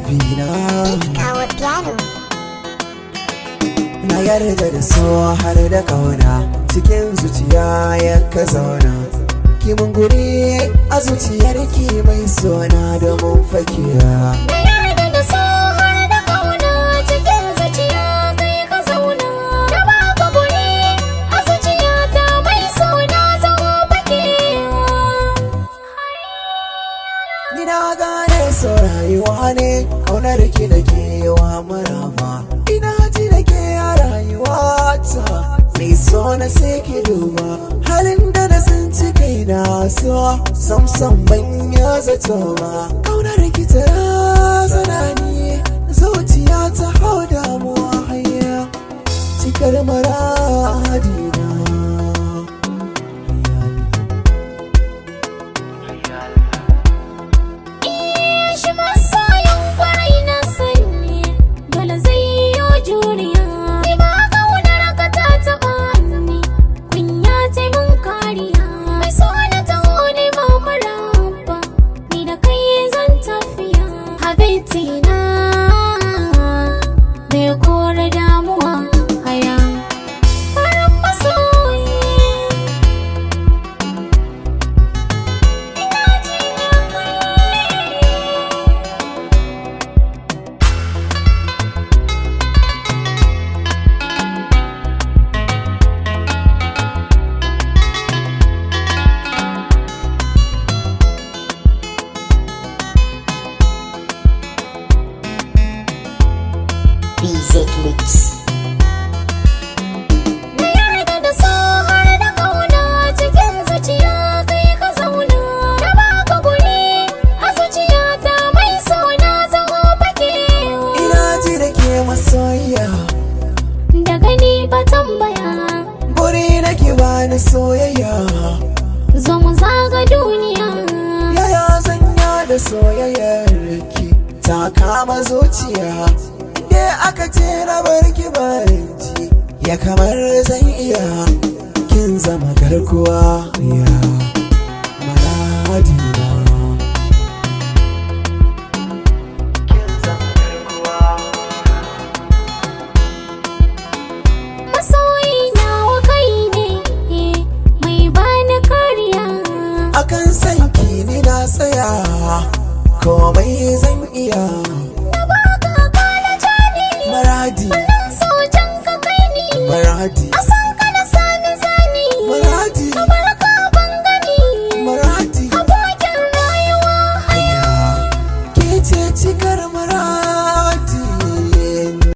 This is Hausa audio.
bina. Kawo piano. Na yarda da so har da kauna, cikin zuciya ya ka zauna. Ki mun guri a zuciyarki mai sona da mun fakiya. Na yarda da so har da kauna, cikin zuciya kai ka zauna. Na baka guri a zuciyata mai sona zama fakewa. Ni na gane so rayuwa ne, kaunar ki da ke wa maraba. Ina ji da ke a rayuwata, mai so na sai ki duba. Halin da na san ciki na so, sam ban ya zato ba. Kaunar ki ta razana ni, zuciya ta hau damuwa hanya, cikar muradina. Shi masoyin kwarai na sani, dole zai yi juriya. Ni ba kaunar ka ta taɓa ni, kunya ta mun kariya. Mai so na taho ne ma maraba, ni da kai zan tafiya. Habibti na bai kore damuwa haya, farin masoyi. Na yarda da so har da kauna, cikin zuciya kai ka zauna. Na baka guri a zuciyata mai sona zama fakewa. Ina ji da ke masoyiya, Da gani ba tambaya, guri nake bani soyayya. zo mu zaga duniya. Yaya zanya da soyayyar ki ta kama zuciya. Inda aka ce na barki barci, ya kamar zan iya. Kin zama garkuwa ya maradina. Kin zama garkuwa. Masoyi nawa kai ne, mai bani kariya. Akan sanki ni na tsaya, komai zan iya. Na baka kala jani, Maradi, wannan sojan ka kai ni. maradi, A san ka na sani zani, maradi, kamar ka ban gani. maradi. Abokin rayuwa Aya, ke ce cikar maradi.